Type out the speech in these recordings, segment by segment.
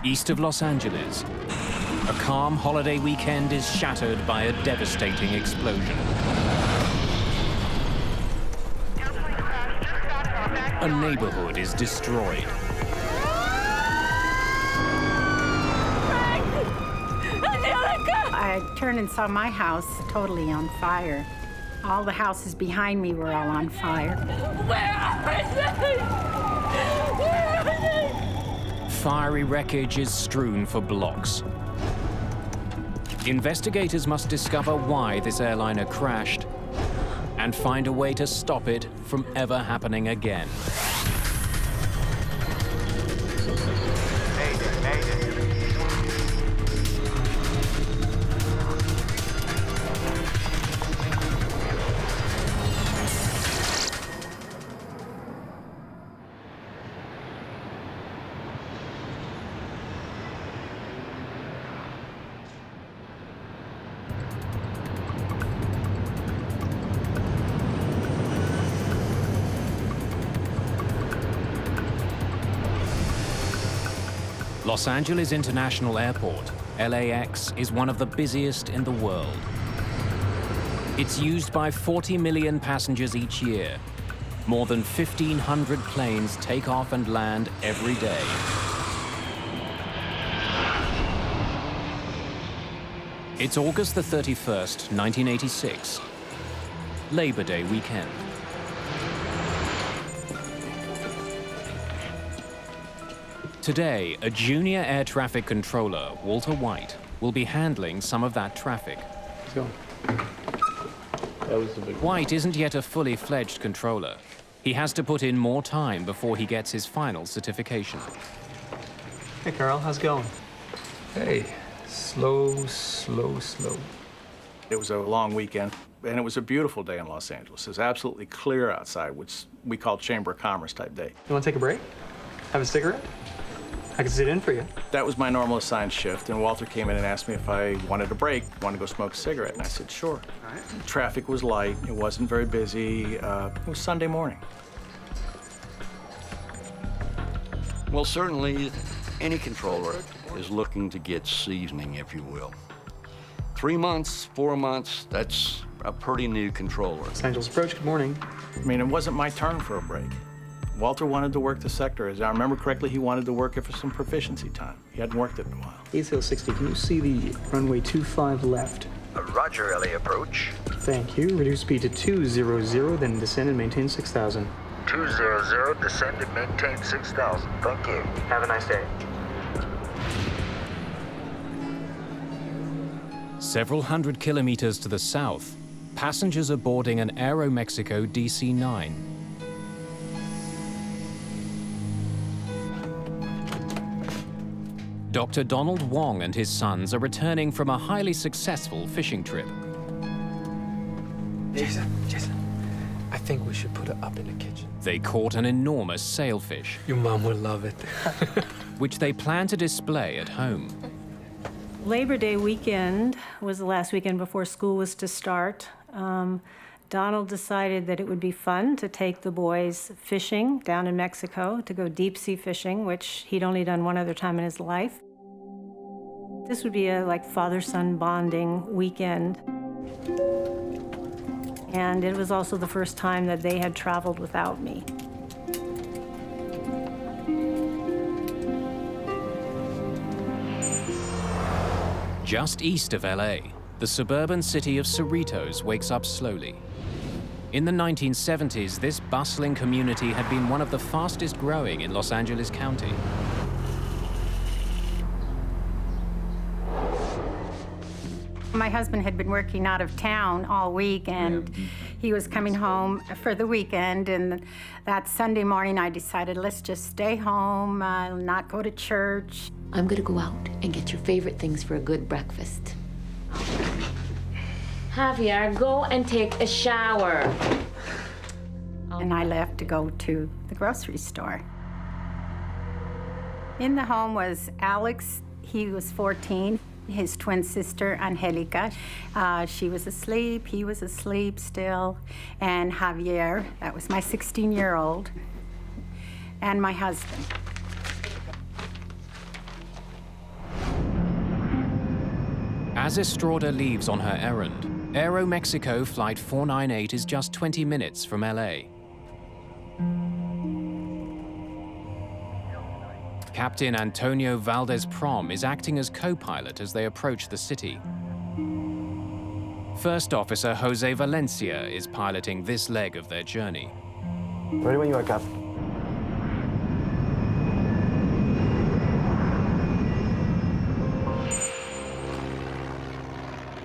East of Los Angeles, a calm holiday weekend is shattered by a devastating explosion. A neighborhood is destroyed. I turned and saw my house totally on fire. All the houses behind me were all on fire. Where are they? Where are they? Fiery wreckage is strewn for blocks. Investigators must discover why this airliner crashed and find a way to stop it from ever happening again. Los Angeles International Airport, LAX, is one of the busiest in the world. It's used by 40 million passengers each year. More than 1,500 planes take off and land every day. It's August the 31st, 1986, Labor Day weekend. Today, a junior air traffic controller, Walter White, will be handling some of that traffic. Let's go. That was the big one. White isn't yet a fully fledged controller. He has to put in more time before he gets his final certification. Hey, Carl, how's it going? Hey, slow, slow, slow. It was a long weekend, and it was a beautiful day in Los Angeles. It was absolutely clear outside, which we call Chamber of Commerce type day. You want to take a break? Have a cigarette? I can sit in for you. That was my normal assigned shift, and Walter came in and asked me if I wanted a break, wanted to go smoke a cigarette, and I said, sure. All right. Traffic was light, it wasn't very busy, it was Sunday morning. Well, certainly, any controller is looking to get seasoning, if you will. 3 months, 4 months, that's a pretty new controller. Los Angeles Approach, good morning. I mean, it wasn't my turn for a break. Walter wanted to work the sector. As I remember correctly, he wanted to work it for some proficiency time. He hadn't worked it in a while. ACL 60, can you see the runway 25 left? Roger, LA Approach. Thank you. Reduce speed to 200, then descend and maintain 6,000. 200, descend and maintain 6,000. Thank you. Have a nice day. Several hundred kilometers to the south, passengers are boarding an Aeroméxico DC-9. Dr. Donald Wong and his sons are returning from a highly successful fishing trip. Jason, I think we should put it up in the kitchen. They caught an enormous sailfish, Your mom would love it. which they plan to display at home. Labor Day weekend was the last weekend before school was to start. Donald decided that it would be fun to take the boys fishing down in Mexico, to go deep sea fishing, which he'd only done one other time in his life. This would be a father-son bonding weekend. And it was also the first time that they had traveled without me. Just east of LA, the suburban city of Cerritos wakes up slowly. In the 1970s, this bustling community had been one of the fastest growing in Los Angeles County. My husband had been working out of town all week, and he was coming home for the weekend. And that Sunday morning, I decided, let's just stay home, not go to church. I'm gonna go out and get your favorite things for a good breakfast. Javier, go and take a shower. And I left to go to the grocery store. In the home was Alex. He was 14. His twin sister, Angelica. She was asleep. He was asleep still. And Javier, that was my 16-year-old, and my husband. As Estrada leaves on her errand, Aeroméxico Flight 498 is just 20 minutes from LA. Captain Antonio Valdez-Prom is acting as co-pilot as they approach the city. First Officer Jose Valencia is piloting this leg of their journey. Ready when you are, Cap.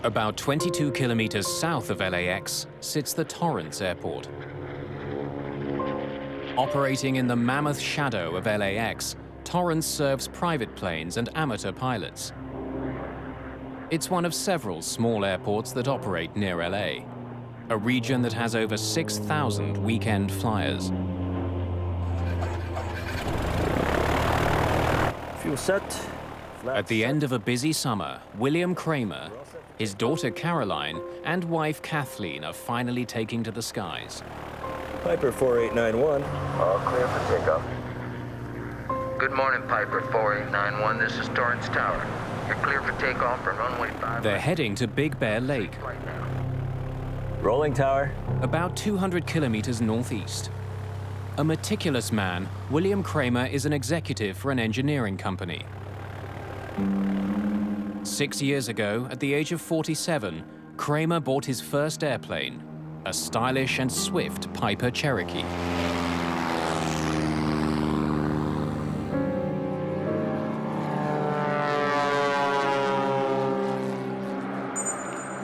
About 22 kilometers south of LAX sits the Torrance Airport. Operating in the mammoth shadow of LAX, Torrance serves private planes and amateur pilots. It's one of several small airports that operate near LA, a region that has over 6,000 weekend flyers. Fuel set. At the end of a busy summer, William Kramer, his daughter Caroline, and wife Kathleen are finally taking to the skies. Piper 4891. All clear for takeoff. Good morning, Piper 4891. This is Torrance Tower. You're clear for takeoff from runway 5. They're heading to Big Bear Lake, Rolling tower. about 200 kilometers northeast. A meticulous man, William Kramer is an executive for an engineering company. 6 years ago, at the age of 47, Kramer bought his first airplane, a stylish and swift Piper Cherokee.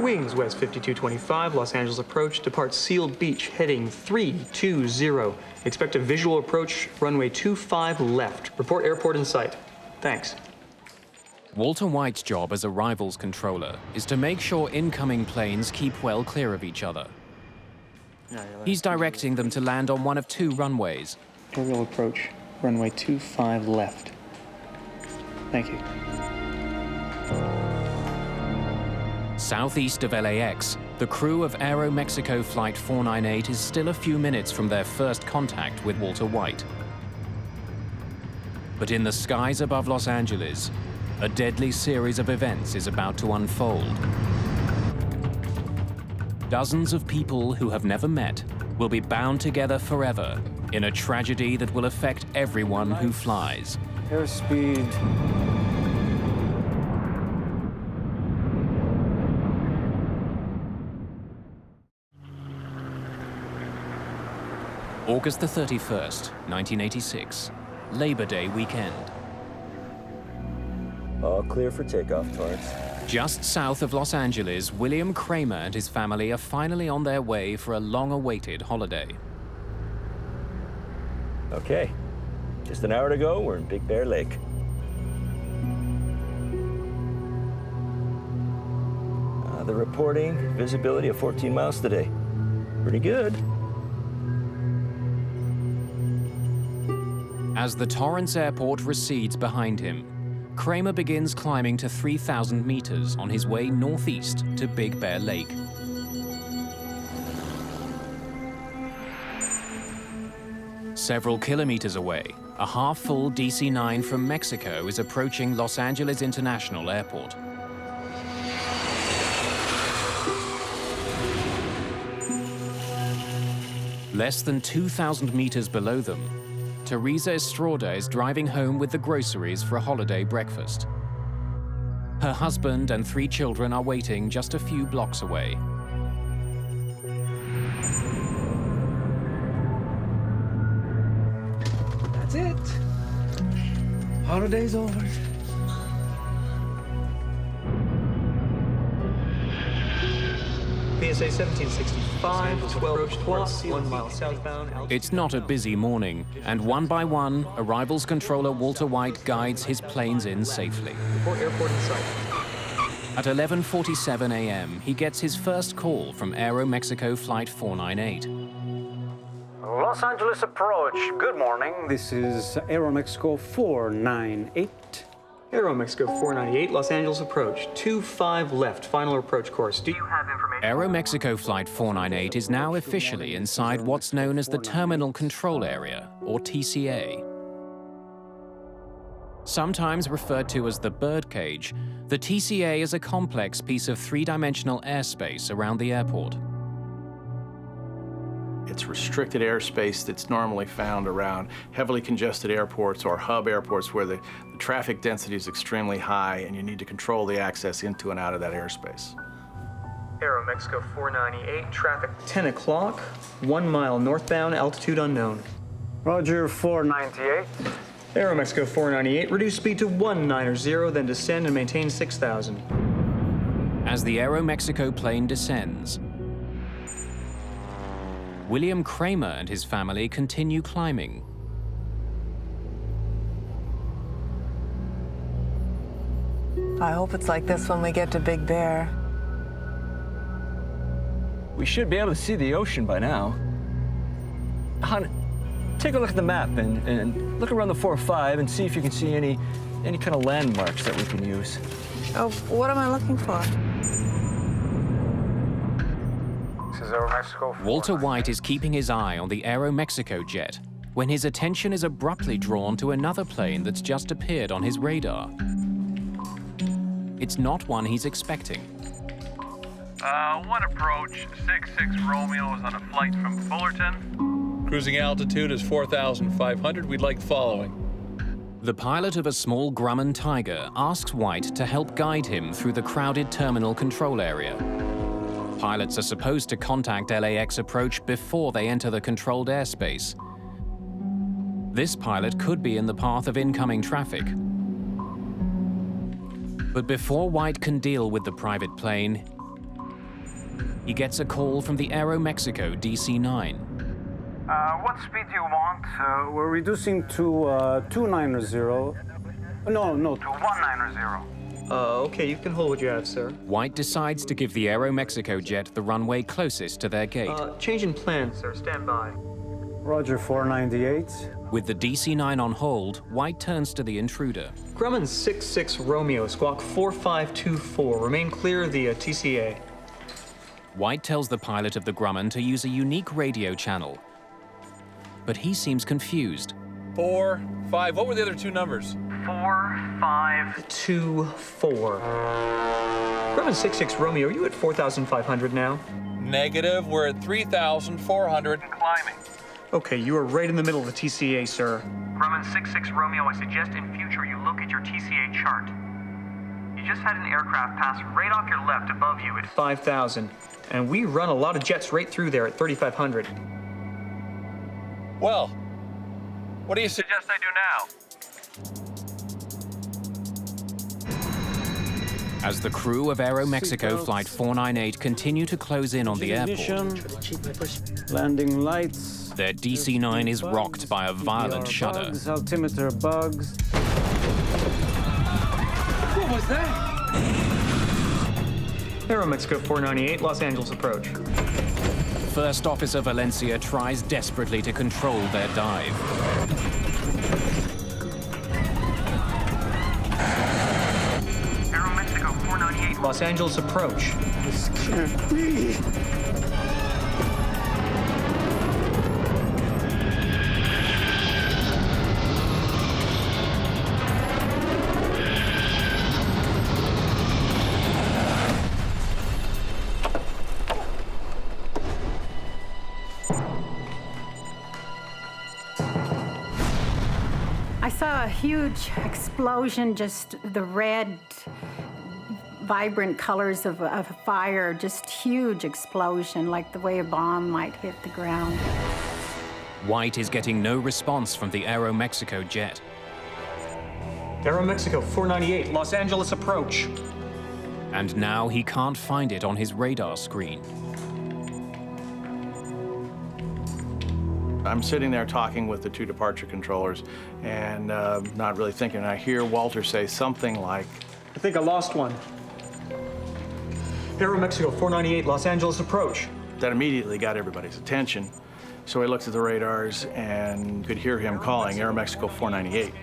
Wings west 5225, Los Angeles approach, depart Sealed Beach, heading 320. Expect a visual approach, runway 25 left. Report airport in sight. Thanks. Walter White's job as arrivals controller is to make sure incoming planes keep well clear of each other. He's directing them to land on one of two runways. Aerial approach, runway 25 left. Thank you. Southeast of LAX, the crew of Aeroméxico Flight 498 is still a few minutes from their first contact with Walter White. But in the skies above Los Angeles, a deadly series of events is about to unfold. Dozens of people who have never met will be bound together forever in a tragedy that will affect everyone who flies. Airspeed. August the 31st, 1986, Labor Day weekend. All clear for takeoff, Torrance. Just south of Los Angeles, William Kramer and his family are finally on their way for a long-awaited holiday. Okay. Just an hour to go, we're in Big Bear Lake. The reporting, visibility of 14 miles today. Pretty good. As the Torrance Airport recedes behind him, Kramer begins climbing to 3,000 meters on his way northeast to Big Bear Lake. Several kilometers away, a half-full DC-9 from Mexico is approaching Los Angeles International Airport. Less than 2,000 meters below them, Teresa Estrada is driving home with the groceries for a holiday breakfast. Her husband and 3 children are waiting just a few blocks away. That's it. Holiday's over. PSA 1765, 12 plus, 1 mile southbound. It's not a busy morning, and one by one, arrivals controller Walter White guides his planes in safely. Report airport in sight. At 11:47 a.m., he gets his first call from Aeroméxico Flight 498. Los Angeles approach, good morning. This is Aeroméxico 498. Aeroméxico 498, Los Angeles approach, 25 left, final approach course. Do you have information? Aeroméxico Flight 498 is now officially inside what's known as the Terminal Control Area, or TCA. 25 left, final approach course. 25 left, final approach course. Do you have information? Aeroméxico Flight 498 is now officially inside what's known as the Terminal Control Area, or TCA. Sometimes referred to as the birdcage, the TCA is a complex piece of three-dimensional airspace around the airport. It's restricted airspace that's normally found around heavily congested airports or hub airports where the traffic density is extremely high and you need to control the access into and out of that airspace. Aeroméxico 498, traffic 10 o'clock, 1 mile northbound, altitude unknown. Roger, 498. Aeroméxico 498, reduce speed to 190, then descend and maintain 6,000. As the Aeroméxico plane descends, William Kramer and his family continue climbing. I hope it's like this when we get to Big Bear. We should be able to see the ocean by now. Hon, take a look at the map and look around the 4-5 and see if you can see any kind of landmarks that we can use. Oh, what am I looking for? Walter White is keeping his eye on the Aeroméxico jet when his attention is abruptly drawn to another plane that's just appeared on his radar. It's not one he's expecting. One approach, 66 Romeo is on a flight from Fullerton. Cruising altitude is 4,500. We'd like the following. The pilot of a small Grumman Tiger asks White to help guide him through the crowded terminal control area. Pilots are supposed to contact LAX approach before they enter the controlled airspace. This pilot could be in the path of incoming traffic. But before White can deal with the private plane, he gets a call from the Aeroméxico DC-9. What speed do you want? We're reducing to 290. No, to 190. Okay, you can hold what you have, sir. White decides to give the Aeroméxico jet the runway closest to their gate. Change in plan, sir. Stand by. Roger, 498. With the DC-9 on hold, White turns to the intruder. Grumman 66 Romeo, squawk 4524. Remain clear of the TCA. White tells the pilot of the Grumman to use a unique radio channel. But he seems confused. 4, 5, what were the other two numbers? 4524. Grumman 66 Romeo, are you at 4,500 now? Negative, we're at 3,400 and climbing. Okay, you are right in the middle of the TCA, sir. Grumman 66 Romeo, I suggest in future you look at your TCA chart. You just had an aircraft pass right off your left above you at 5,000. And we run a lot of jets right through there at 3,500. Well, what do you suggest I do now? As the crew of Aeroméxico Flight 498 continue to close in on the airport, Landing lights. their DC-9 is rocked by a violent shudder. Bugs, altimeter bugs. What was that? Aeroméxico 498, Los Angeles approach. First Officer Valencia tries desperately to control their dive. Aeroméxico 498. Los Angeles approach. This can't be. I saw a huge explosion, just the red, vibrant colors of a fire, just huge explosion, like the way a bomb might hit the ground. White is getting no response from the Aeroméxico jet. Aeroméxico 498, Los Angeles approach. And now he can't find it on his radar screen. I'm sitting there talking with the two departure controllers and not really thinking. I hear Walter say something like, I think I lost one. Aeroméxico 498, Los Angeles approach. That immediately got everybody's attention. So I looked at the radars and could hear him calling Aeroméxico 498.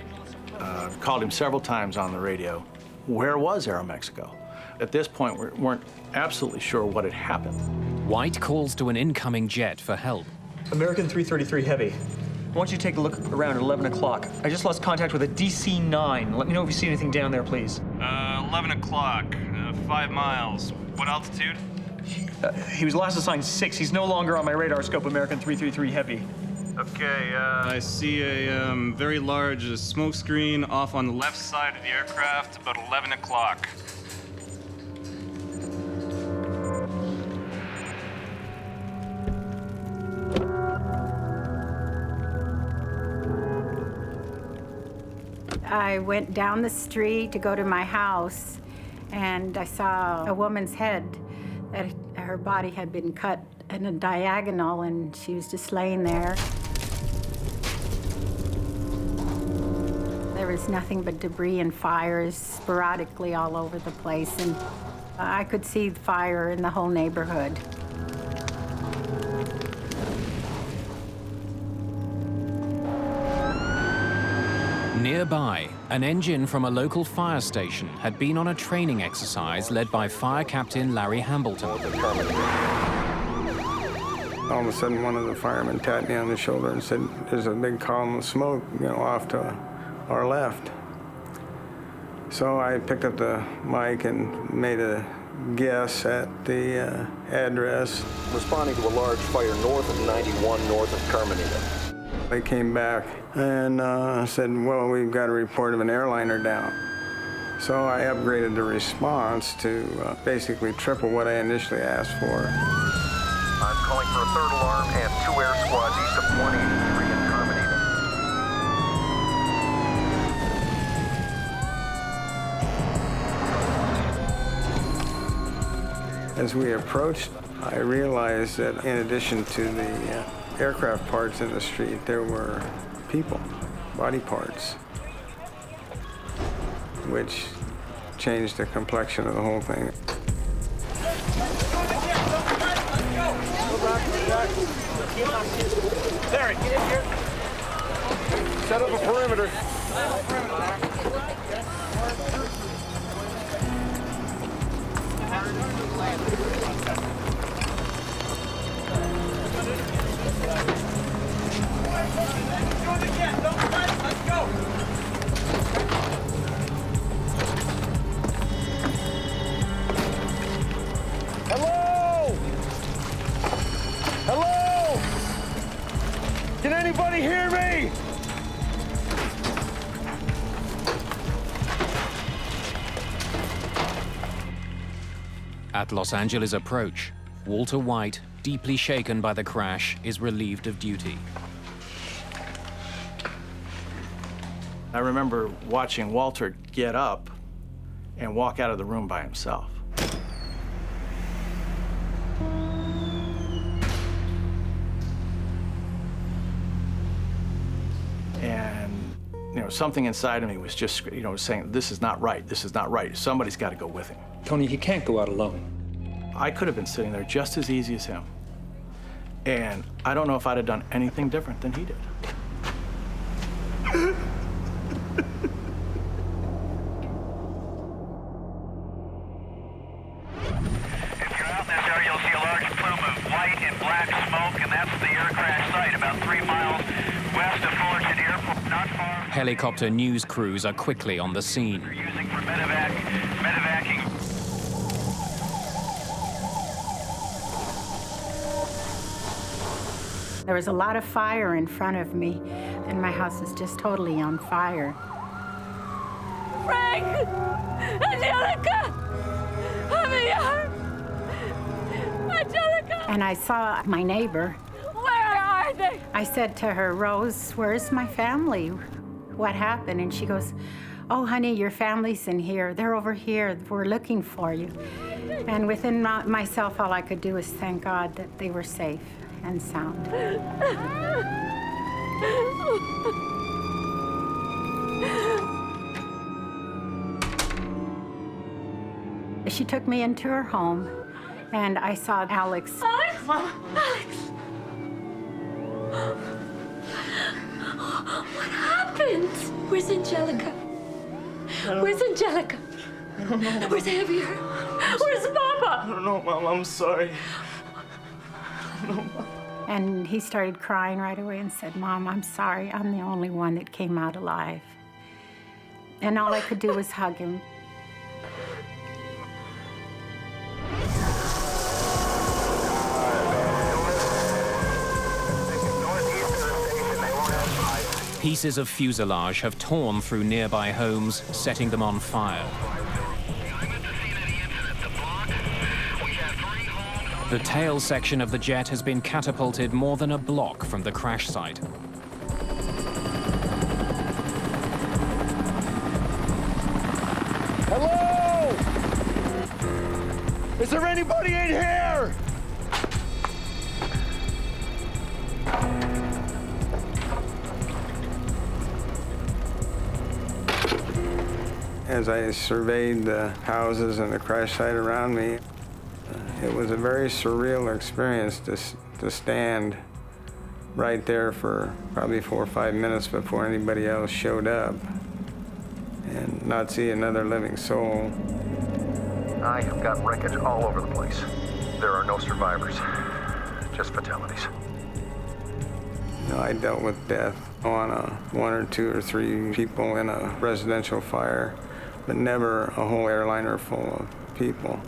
Called him several times on the radio. Where was Aeroméxico? At this point, we weren't absolutely sure what had happened. White calls to an incoming jet for help. American 333 Heavy. I want you to take a look around at 11 o'clock. I just lost contact with a DC-9. Let me know if you see anything down there, please. 11 o'clock, 5 miles. What altitude? He was last assigned 6. He's no longer on my radar scope, American 333 Heavy. Okay, I see a very large smoke screen off on the left side of the aircraft, about 11 o'clock. I went down the street to go to my house, and I saw a woman's head. That her body had been cut in a diagonal, and she was just laying there. There was nothing but debris and fires sporadically all over the place, and I could see the fire in the whole neighborhood. Nearby, an engine from a local fire station had been on a training exercise led by Fire Captain Larry Hambleton. All of a sudden, one of the firemen tapped me on the shoulder and said, "There's a big column of smoke, off to our left." So I picked up the mic and made a guess at the address. Responding to a large fire north of 91 north of Carmenita. They came back and said, "Well, we've got a report of an airliner down." So I upgraded the response to basically triple what I initially asked for. I'm calling for a third alarm and 2 air squads east of 183 in Carmenita. As we approached, I realized that in addition to the aircraft parts in the street, there were people, body parts, which changed the complexion of the whole thing. Derek, get in here. Set up a perimeter. Hello? Hello? Can anybody hear me? At Los Angeles approach, Walter White, deeply shaken by the crash, is relieved of duty. I remember watching Walter get up and walk out of the room by himself. And, something inside of me was just, saying, this is not right, this is not right. Somebody's got to go with him. Tony, he can't go out alone. I could have been sitting there just as easy as him. And I don't know if I'd have done anything different than he did. Helicopter news crews are quickly on the scene. Medevacing. There was a lot of fire in front of me, and my house was just totally on fire. Frank! Angelica! Javier! Angelica! And I saw my neighbor. Where are they? I said to her, "Rose, where's my family? What happened?" And she goes, "Oh, honey, your family's in here. They're over here. We're looking for you." And within myself, all I could do was thank God that they were safe and sound. She took me into her home, and I saw Alex. Alex! Alex! What happened? Where's Angelica? Where's Angelica? I don't know. Where's Javier? Where's Papa? I don't know, Mom. I'm sorry. I don't know, Mom. And he started crying right away and said, "Mom, I'm sorry. I'm the only one that came out alive." And all I could do was hug him. Pieces of fuselage have torn through nearby homes, setting them on fire. The tail section of the jet has been catapulted more than a block from the crash site. Hello? Is there anybody in here? As I surveyed the houses and the crash site around me, it was a very surreal experience to stand right there for probably 4 or 5 minutes before anybody else showed up and not see another living soul. I have got wreckage all over the place. There are no survivors, just fatalities. You know, I dealt with death on 1 or 2 or 3 people in a residential fire, but never a whole airliner full of people.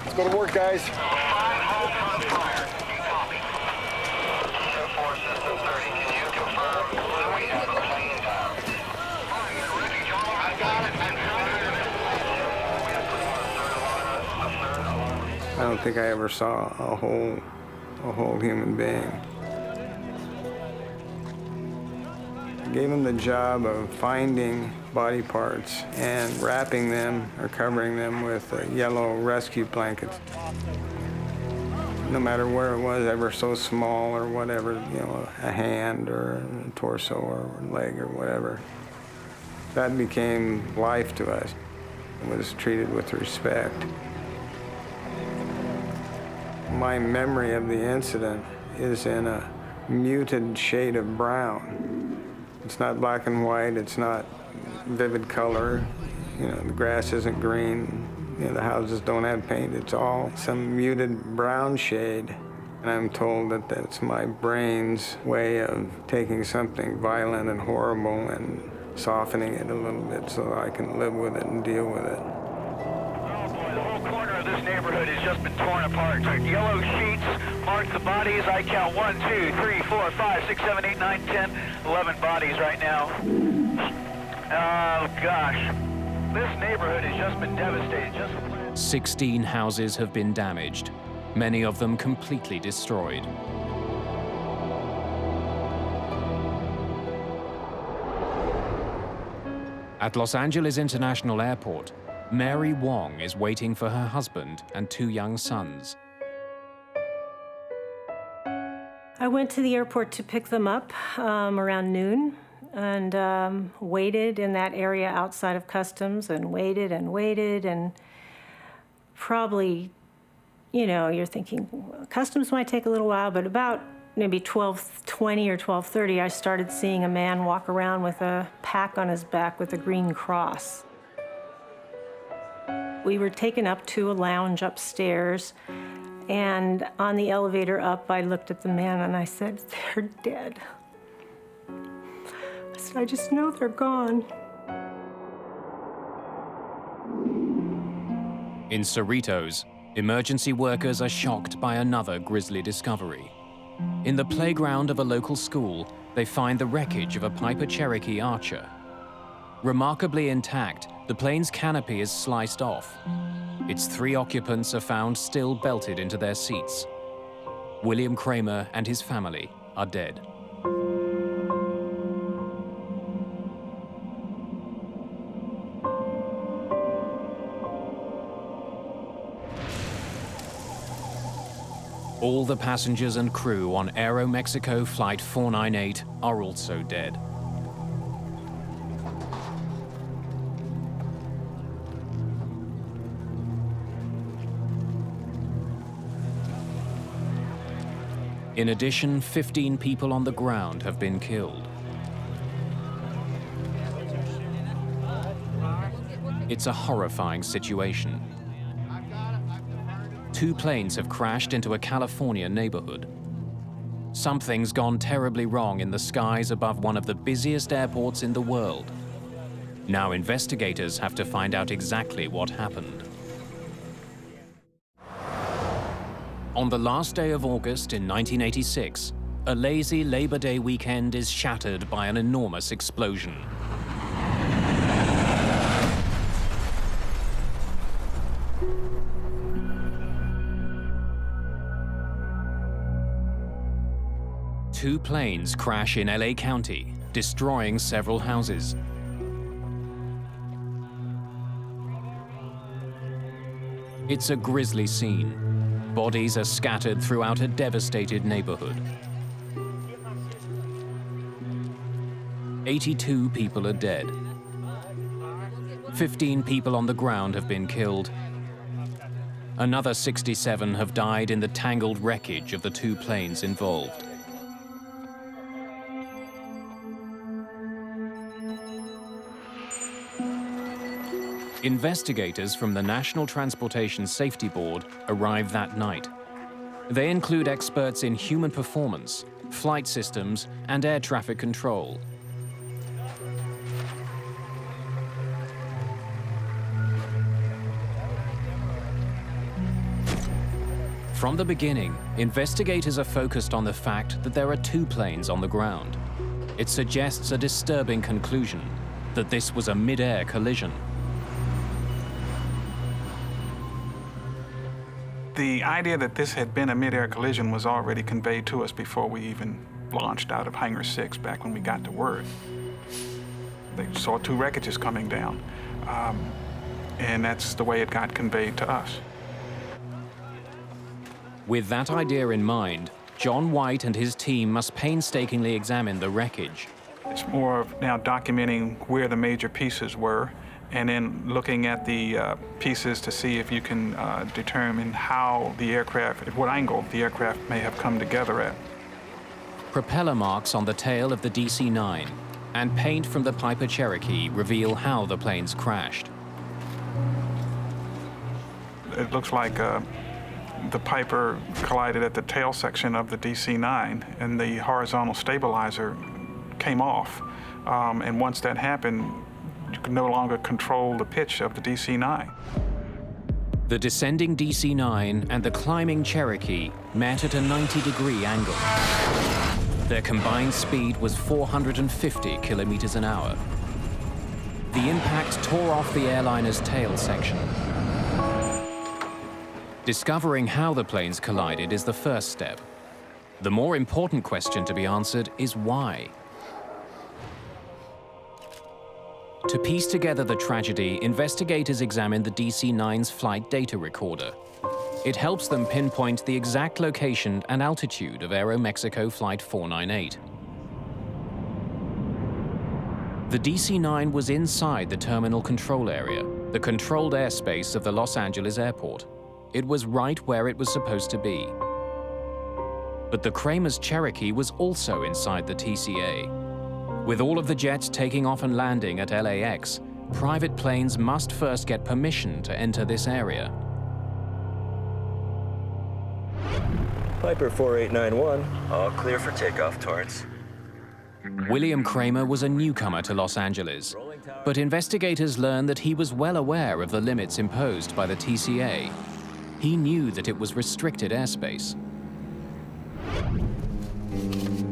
Let's go to work, guys. I don't think I ever saw a whole human being. I gave him the job of finding body parts and wrapping them or covering them with yellow rescue blankets. No matter where it was, ever so small or whatever, you know, a hand or a torso or a leg or whatever. That became life to us. It was treated with respect. My memory of the incident is in a muted shade of brown. It's not black and white, it's not vivid color. You know, the grass isn't green, you know, the houses don't have paint. It's all some muted brown shade. And I'm told that that's my brain's way of taking something violent and horrible and softening it a little bit so I can live with it and deal with it. This neighborhood has just been torn apart. Yellow sheets mark the bodies. I count 1, 2, 3, 4, 5, 6, 7, 8, 9, 10, 11 bodies right now. Oh, gosh. This neighborhood has just been devastated. 16 houses have been damaged, many of them completely destroyed. At Los Angeles International Airport, Mary Wong is waiting for her husband and 2 young sons. I went to the airport to pick them up around noon and waited in that area outside of customs and waited and probably, you know, you're thinking customs might take a little while, but about maybe 12:20 or 12:30, I started seeing a man walk around with a pack on his back with a green cross. We were taken up to a lounge upstairs, and on the elevator up, I looked at the man and I said, "They're dead." I said, "I just know they're gone." In Cerritos, emergency workers are shocked by another grisly discovery. In the playground of a local school, they find the wreckage of a Piper Cherokee Archer. Remarkably intact, the plane's canopy is sliced off. Its 3 occupants are found still belted into their seats. William Kramer and his family are dead. All the passengers and crew on Aeroméxico Flight 498 are also dead. In addition, 15 people on the ground have been killed. It's a horrifying situation. 2 planes have crashed into a California neighborhood. Something's gone terribly wrong in the skies above one of the busiest airports in the world. Now investigators have to find out exactly what happened. On the last day of August in 1986, a lazy Labor Day weekend is shattered by an enormous explosion. Two planes crash in LA County, destroying several houses. It's a grisly scene. Bodies are scattered throughout a devastated neighborhood. 82 people are dead. 15 people on the ground have been killed. Another 67 have died in the tangled wreckage of the 2 planes involved. Investigators from the National Transportation Safety Board arrive that night. They include experts in human performance, flight systems, and air traffic control. From the beginning, investigators are focused on the fact that there are 2 planes on the ground. It suggests a disturbing conclusion, that this was a mid-air collision. The idea that this had been a mid-air collision was already conveyed to us before we even launched out of Hangar 6 back when we got to word. They saw 2 wreckages coming down, and that's the way it got conveyed to us. With that idea in mind, John White and his team must painstakingly examine the wreckage. It's more of now documenting where the major pieces were, and then looking at the pieces to see if you can determine how the aircraft, at what angle the aircraft may have come together at. Propeller marks on the tail of the DC-9 and paint from the Piper Cherokee reveal how the planes crashed. It looks like the Piper collided at the tail section of the DC-9, and the horizontal stabilizer came off. And once that happened, you could no longer control the pitch of the DC-9. The descending DC-9 and the climbing Cherokee met at a 90-degree angle. Their combined speed was 450 kilometers an hour. The impact tore off the airliner's tail section. Discovering how the planes collided is the first step. The more important question to be answered is why. To piece together the tragedy, investigators examine the DC-9's flight data recorder. It helps them pinpoint the exact location and altitude of Aeroméxico Flight 498. The DC-9 was inside the terminal control area, the controlled airspace of the Los Angeles airport. It was right where it was supposed to be. But the Kramer's Cherokee was also inside the TCA. With all of the jets taking off and landing at LAX, private planes must first get permission to enter this area. Piper 4891, all clear for takeoff, Torrance. William Kramer was a newcomer to Los Angeles, but investigators learned that he was well aware of the limits imposed by the TCA. He knew that it was restricted airspace.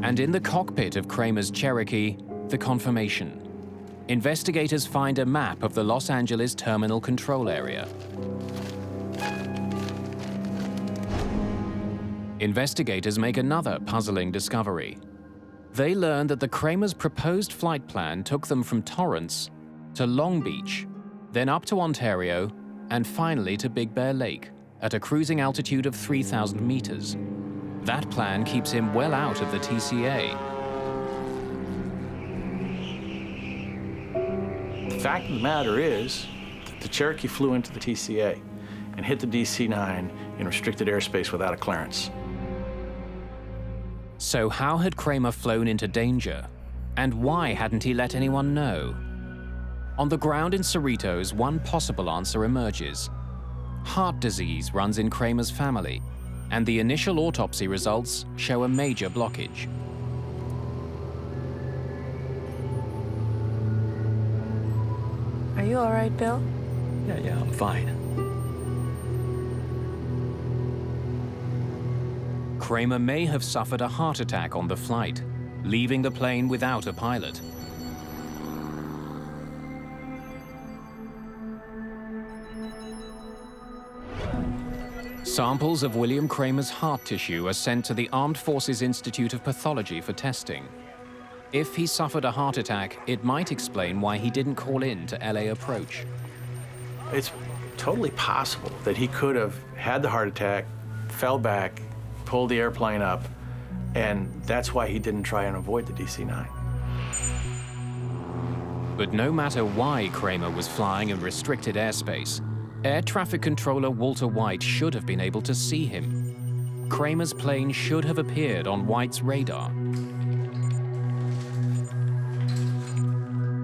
And in the cockpit of Kramer's Cherokee, the confirmation. Investigators find a map of the Los Angeles terminal control area. Investigators make another puzzling discovery. They learn that the Kramer's proposed flight plan took them from Torrance to Long Beach, then up to Ontario, and finally to Big Bear Lake at a cruising altitude of 3,000 meters. That plan keeps him well out of the TCA. The fact of the matter is that the Cherokee flew into the TCA and hit the DC-9 in restricted airspace without a clearance. So how had Kramer flown into danger? And why hadn't he let anyone know? On the ground in Cerritos, one possible answer emerges. Heart disease runs in Kramer's family, and the initial autopsy results show a major blockage. Are you all right, Bill? Yeah, I'm fine. Kramer may have suffered a heart attack on the flight, leaving the plane without a pilot. Samples of William Kramer's heart tissue are sent to the Armed Forces Institute of Pathology for testing. If he suffered a heart attack, it might explain why he didn't call in to LA approach. It's totally possible that he could have had the heart attack, fell back, pulled the airplane up, and that's why he didn't try and avoid the DC-9. But no matter why Kramer was flying in restricted airspace, Air Traffic Controller Walter White should have been able to see him. Kramer's plane should have appeared on White's radar.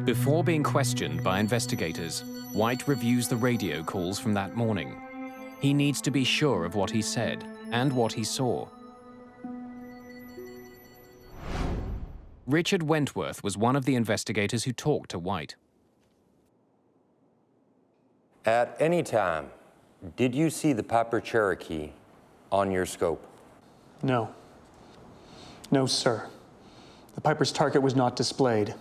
Before being questioned by investigators, White reviews the radio calls from that morning. He needs to be sure of what he said and what he saw. Richard Wentworth was one of the investigators who talked to White. At any time, did you see the Piper Cherokee on your scope? No. No, sir. The Piper's target was not displayed.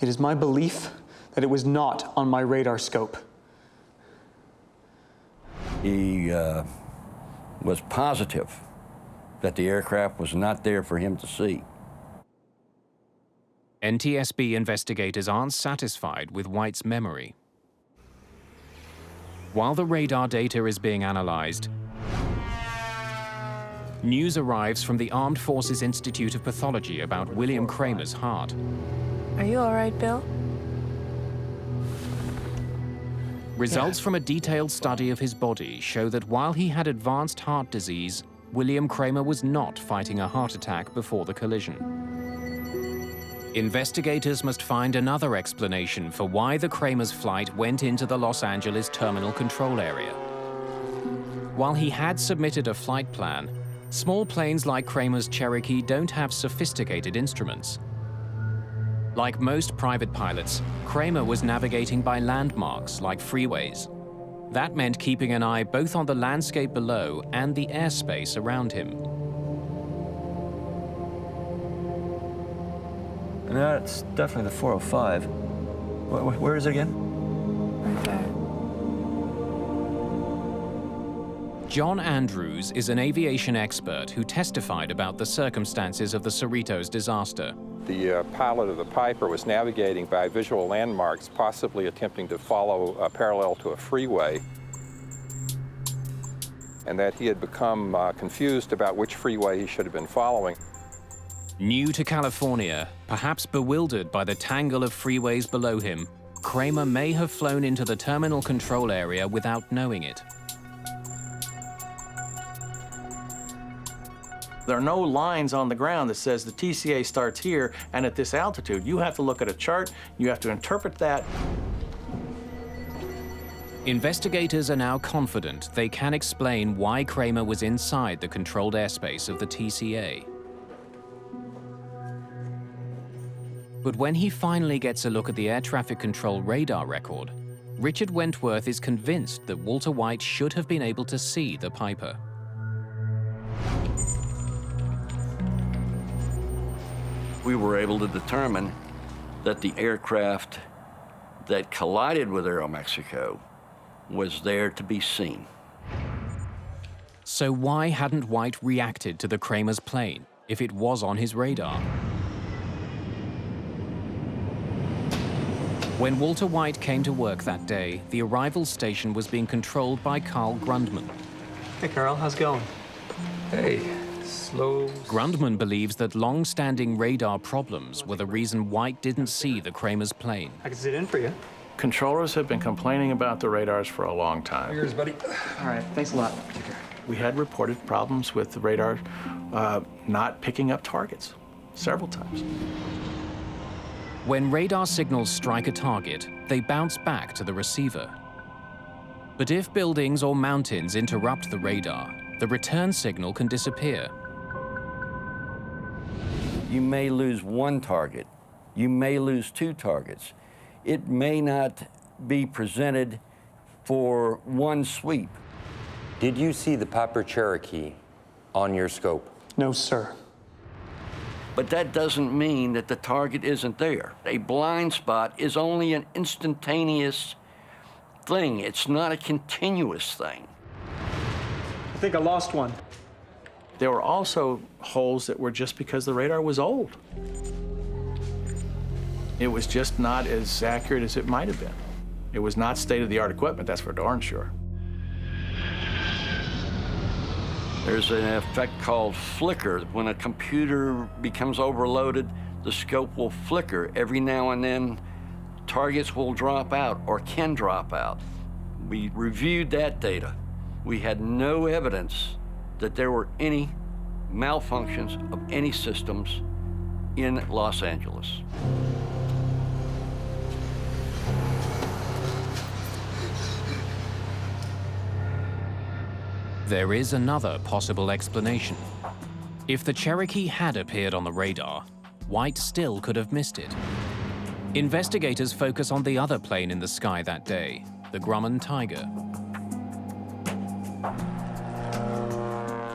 It is my belief that it was not on my radar scope. He was positive that the aircraft was not there for him to see. NTSB investigators aren't satisfied with White's memory. While the radar data is being analyzed, news arrives from the Armed Forces Institute of Pathology about William Kramer's heart. Are you all right, Bill? Results from a detailed study of his body show that while he had advanced heart disease, William Kramer was not fighting a heart attack before the collision. Investigators must find another explanation for why the Kramer's flight went into the Los Angeles terminal control area. While he had submitted a flight plan, small planes like Kramer's Cherokee don't have sophisticated instruments. Like most private pilots, Kramer was navigating by landmarks like freeways. That meant keeping an eye both on the landscape below and the airspace around him. That's definitely the 405. Where is it again? Right there. John Andrews is an aviation expert who testified about the circumstances of the Cerritos disaster. The pilot of the Piper was navigating by visual landmarks, possibly attempting to follow parallel to a freeway, and that he had become confused about which freeway he should have been following. New to California, perhaps bewildered by the tangle of freeways below him, Kramer may have flown into the terminal control area without knowing it. There are no lines on the ground that says the TCA starts here and at this altitude. You have to look at a chart, you have to interpret that. Investigators are now confident they can explain why Kramer was inside the controlled airspace of the TCA. But when he finally gets a look at the air traffic control radar record, Richard Wentworth is convinced that Walter White should have been able to see the Piper. We were able to determine that the aircraft that collided with Aeroméxico was there to be seen. So why hadn't White reacted to the Kramer's plane if it was on his radar? When Walter White came to work that day, the arrival station was being controlled by Carl Grundman. Hey, Carl, how's it going? Hey, slow. Grundman believes that long-standing radar problems were the reason White didn't see the Kramer's plane. I can sit in for you. Controllers have been complaining about the radars for a long time. Yours, buddy. All right, thanks a lot. Take care. We had reported problems with the radar not picking up targets several times. When radar signals strike a target, they bounce back to the receiver. But if buildings or mountains interrupt the radar, the return signal can disappear. You may lose one target. You may lose two targets. It may not be presented for one sweep. Did you see the Piper Cherokee on your scope? No, sir. But that doesn't mean that the target isn't there. A blind spot is only an instantaneous thing. It's not a continuous thing. I think I lost one. There were also holes that were just because the radar was old. It was just not as accurate as it might have been. It was not state-of-the-art equipment, that's for darn sure. There's an effect called flicker. When a computer becomes overloaded, the scope will flicker. Every now and then, targets will drop out or can drop out. We reviewed that data. We had no evidence that there were any malfunctions of any systems in Los Angeles. There is another possible explanation. If the Cherokee had appeared on the radar, White still could have missed it. Investigators focus on the other plane in the sky that day, the Grumman Tiger.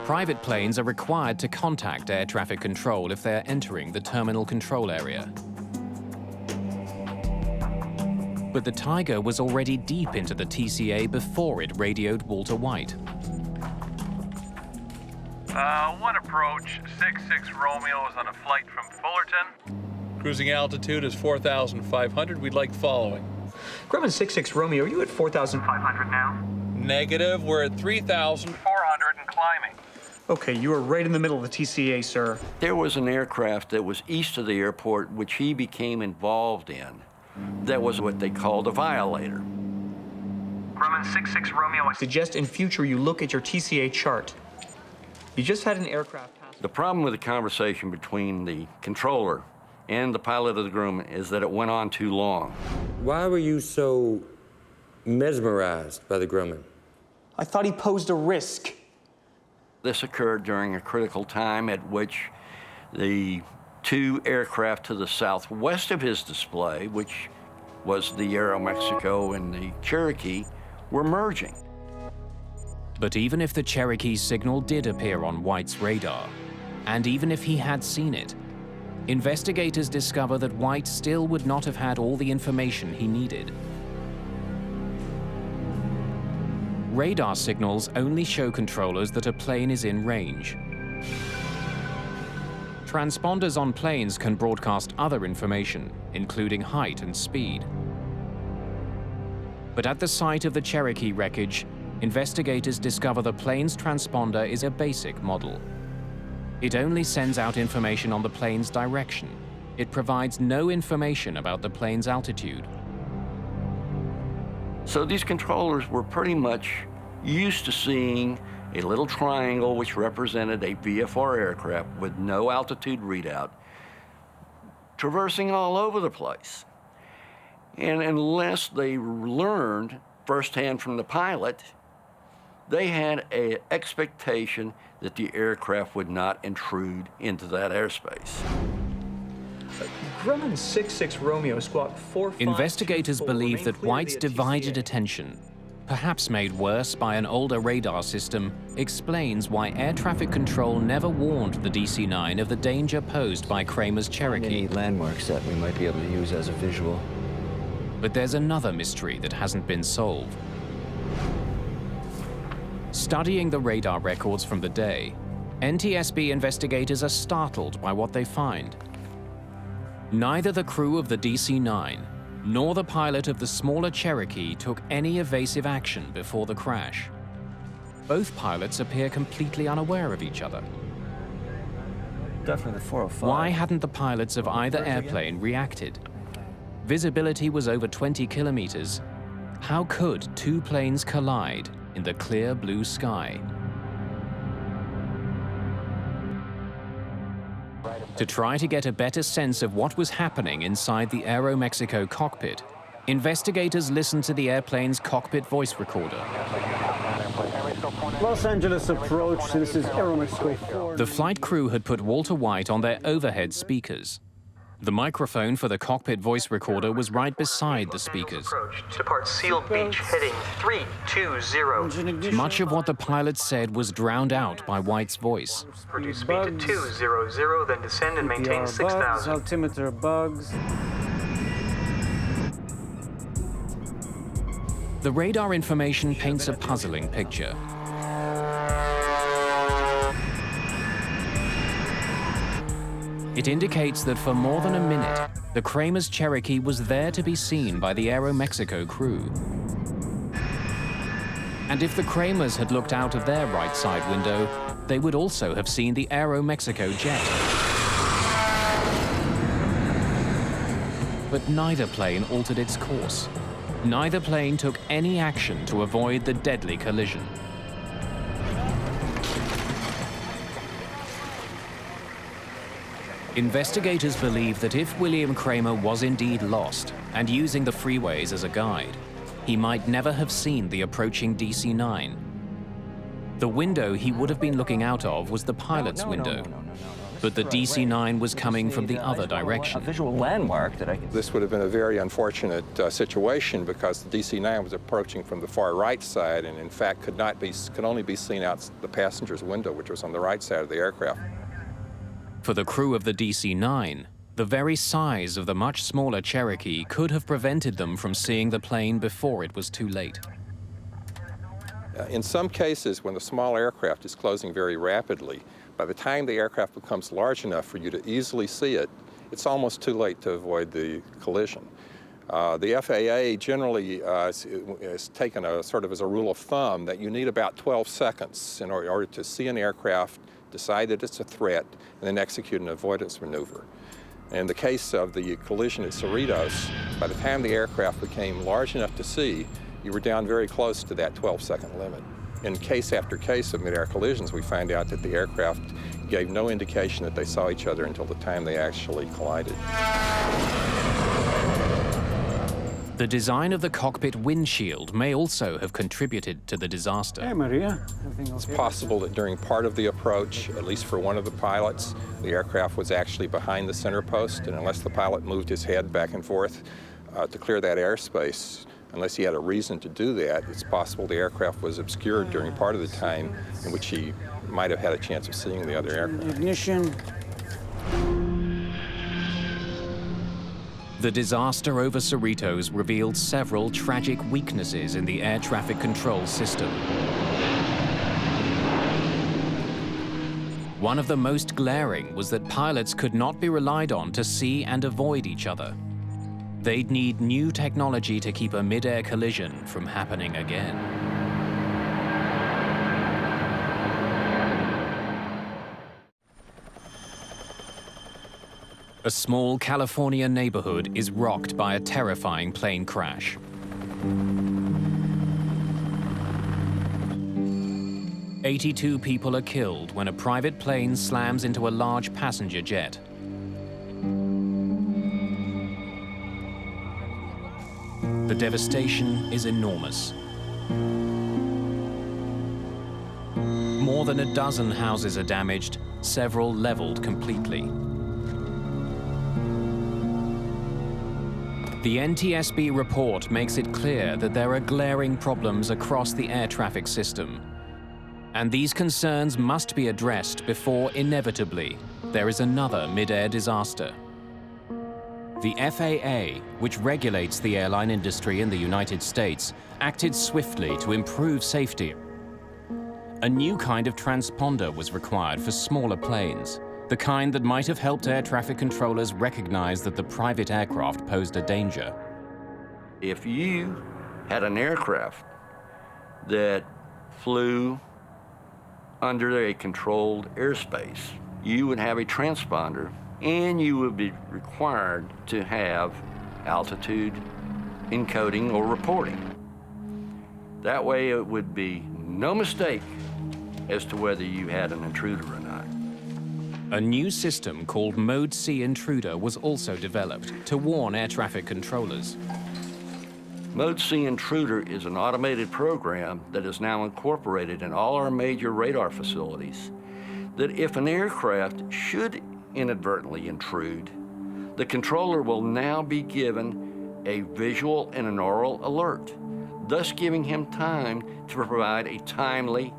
Private planes are required to contact air traffic control if they're entering the terminal control area. But the Tiger was already deep into the TCA before it radioed Walter White. One approach, 66 Romeo is on a flight from Fullerton. Cruising altitude is 4,500. We'd like following. Grumman 66 Romeo, are you at 4,500 now? Negative. We're at 3,400 and climbing. Okay, you are right in the middle of the TCA, sir. There was an aircraft that was east of the airport, which he became involved in. That was what they called a violator. Grumman 66 Romeo. I suggest in future you look at your TCA chart. You just had an aircraft pass. The problem with the conversation between the controller and the pilot of the Grumman is that it went on too long. Why were you so mesmerized by the Grumman? I thought he posed a risk. This occurred during a critical time at which the two aircraft to the southwest of his display, which was the Aeroméxico and the Cherokee, were merging. But even if the Cherokee's signal did appear on White's radar, and even if he had seen it, investigators discover that White still would not have had all the information he needed. Radar signals only show controllers that a plane is in range. Transponders on planes can broadcast other information, including height and speed. But at the site of the Cherokee wreckage, investigators discover the plane's transponder is a basic model. It only sends out information on the plane's direction. It provides no information about the plane's altitude. So these controllers were pretty much used to seeing a little triangle which represented a VFR aircraft with no altitude readout, traversing all over the place. And unless they learned firsthand from the pilot, they had an expectation that the aircraft would not intrude into that airspace. Grumman 66 Romeo squawk 4524. Investigators believe that White's divided attention, perhaps made worse by an older radar system, explains why air traffic control never warned the DC-9 of the danger posed by Kramer's Cherokee. Any landmarks that we might be able to use as a visual. But there's another mystery that hasn't been solved. Studying the radar records from the day, NTSB investigators are startled by what they find. Neither the crew of the DC-9 nor the pilot of the smaller Cherokee took any evasive action before the crash. Both pilots appear completely unaware of each other. Definitely the 405. Why hadn't the pilots of either airplane reacted? Visibility was over 20 kilometers. How could two planes collide in the clear blue sky? To try to get a better sense of what was happening inside the Aeroméxico cockpit, investigators listened to the airplane's cockpit voice recorder. Los Angeles approach, this is Aeroméxico Flight. The flight crew had put Walter White on their overhead speakers. The microphone for the cockpit voice recorder was right beside the speakers. Depart sealed beach, heading 320. Much of what the pilot said was drowned out by White's voice. Reduce speed to 200, then descend and maintain 6,000. Altimeter bugs. The radar information paints a puzzling picture. It indicates that for more than a minute, the Kramer's Cherokee was there to be seen by the Aeroméxico crew. And if the Kramers had looked out of their right side window, they would also have seen the Aeroméxico jet. But neither plane altered its course. Neither plane took any action to avoid the deadly collision. Investigators believe that if William Kramer was indeed lost and using the freeways as a guide, he might never have seen the approaching DC-9. The window he would have been looking out of was the pilot's window, but the DC-9 was coming from the other direction. A visual landmark that I can... This would have been a very unfortunate situation because the DC-9 was approaching from the far right side and in fact could only be seen out the passenger's window, which was on the right side of the aircraft. For the crew of the DC-9, the very size of the much smaller Cherokee could have prevented them from seeing the plane before it was too late. In some cases, when the small aircraft is closing very rapidly, by the time the aircraft becomes large enough for you to easily see it, it's almost too late to avoid the collision. The FAA generally has taken sort of as a rule of thumb that you need about 12 seconds in order to see an aircraft, decide that it's a threat, and then execute an avoidance maneuver. In the case of the collision at Cerritos, by the time the aircraft became large enough to see, you were down very close to that 12-second limit. In case after case of mid-air collisions, we find out that the aircraft gave no indication that they saw each other until the time they actually collided. The design of the cockpit windshield may also have contributed to the disaster. Hey, Maria. Everything okay? It's possible that during part of the approach, at least for one of the pilots, the aircraft was actually behind the center post, and unless the pilot moved his head back and forth to clear that airspace, unless he had a reason to do that, it's possible the aircraft was obscured during part of the time in which he might have had a chance of seeing the other aircraft. Ignition. The disaster over Cerritos revealed several tragic weaknesses in the air traffic control system. One of the most glaring was that pilots could not be relied on to see and avoid each other. They'd need new technology to keep a mid-air collision from happening again. A small California neighborhood is rocked by a terrifying plane crash. 82 people are killed when a private plane slams into a large passenger jet. The devastation is enormous. More than a dozen houses are damaged, several leveled completely. The NTSB report makes it clear that there are glaring problems across the air traffic system. And these concerns must be addressed before, inevitably, there is another mid-air disaster. The FAA, which regulates the airline industry in the United States, acted swiftly to improve safety. A new kind of transponder was required for smaller planes, the kind that might have helped air traffic controllers recognize that the private aircraft posed a danger. If you had an aircraft that flew under a controlled airspace, you would have a transponder and you would be required to have altitude encoding or reporting. That way it would be no mistake as to whether you had an intruder or not. A new system called Mode C Intruder was also developed to warn air traffic controllers. Mode C Intruder is an automated program that is now incorporated in all our major radar facilities, that if an aircraft should inadvertently intrude, the controller will now be given a visual and an oral alert, thus giving him time to provide a timely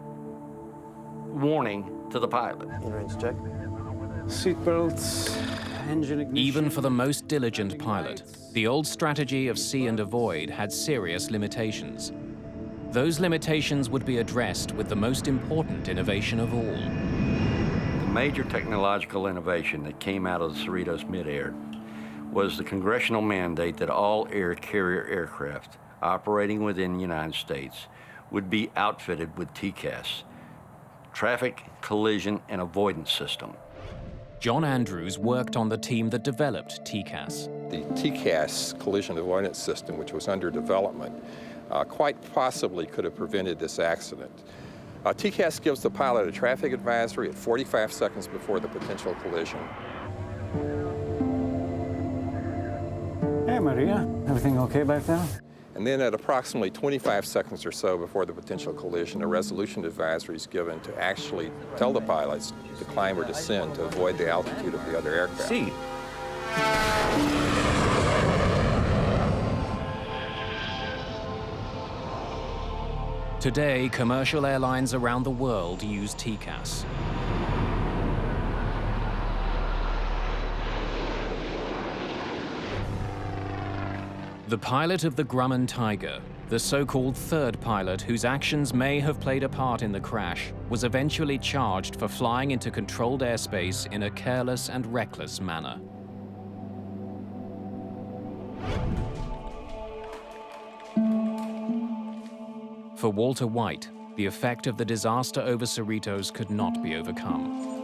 warning to the pilot. In-range check. Seatbelts, engine ignition. Even for the most diligent pilot, the old strategy of see and avoid had serious limitations. Those limitations would be addressed with the most important innovation of all. The major technological innovation that came out of the Cerritos Mid-Air was the congressional mandate that all air carrier aircraft operating within the United States would be outfitted with TCAS, Traffic Collision and Avoidance System. John Andrews worked on the team that developed TCAS. The TCAS collision avoidance system, which was under development, quite possibly could have prevented this accident. TCAS gives the pilot a traffic advisory at 45 seconds before the potential collision. Hey, Maria. Everything okay back there? And then at approximately 25 seconds or so before the potential collision, a resolution advisory is given to actually tell the pilots to climb or descend to avoid the altitude of the other aircraft. See. Today, commercial airlines around the world use TCAS. The pilot of the Grumman Tiger, the so-called third pilot whose actions may have played a part in the crash, was eventually charged for flying into controlled airspace in a careless and reckless manner. For Walter White, the effect of the disaster over Cerritos could not be overcome.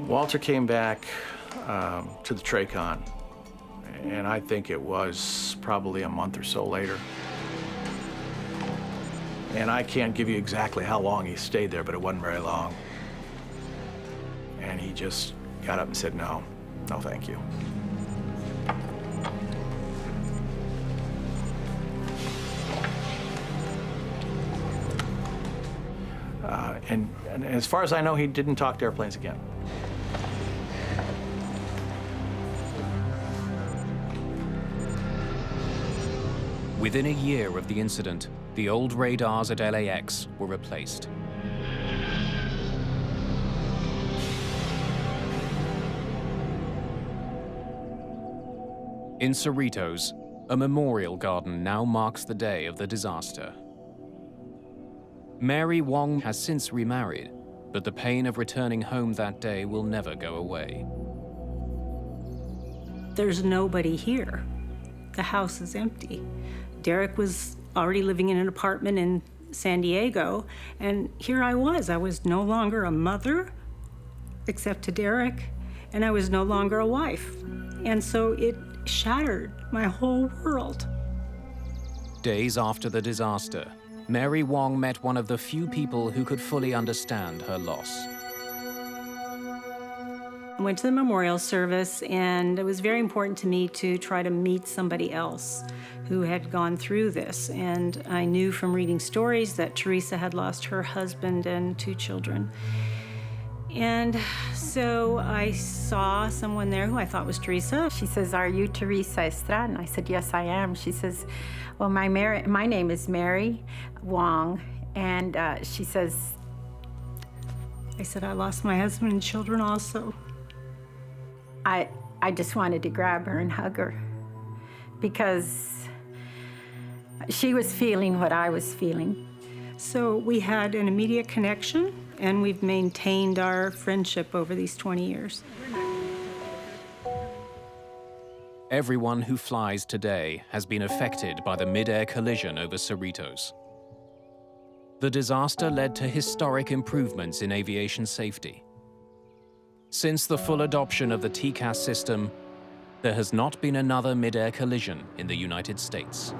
Walter came back to the TRACON, and I think it was probably a month or so later. And I can't give you exactly how long he stayed there, but it wasn't very long. And he just got up and said, no, thank you. And as far as I know, he didn't talk to airplanes again. Within a year of the incident, the old radars at LAX were replaced. In Cerritos, a memorial garden now marks the day of the disaster. Mary Wong has since remarried, but the pain of returning home that day will never go away. There's nobody here. The house is empty. Derek was already living in an apartment in San Diego, and here I was. I was no longer a mother, except to Derek, and I was no longer a wife. And so it shattered my whole world. Days after the disaster, Mary Wong met one of the few people who could fully understand her loss. I went to the memorial service, and it was very important to me to try to meet somebody else who had gone through this. And I knew from reading stories that Teresa had lost her husband and 2 children. And so I saw someone there who I thought was Teresa. She says, "Are you Teresa Estrada?" And I said, "Yes, I am." She says, "Well, my name is Mary Wong." And she says, I said, "I lost my husband and children also." I just wanted to grab her and hug her because she was feeling what I was feeling. So we had an immediate connection, and we've maintained our friendship over these 20 years. Everyone who flies today has been affected by the mid-air collision over Cerritos. The disaster led to historic improvements in aviation safety. Since the full adoption of the TCAS system, there has not been another mid-air collision in the United States.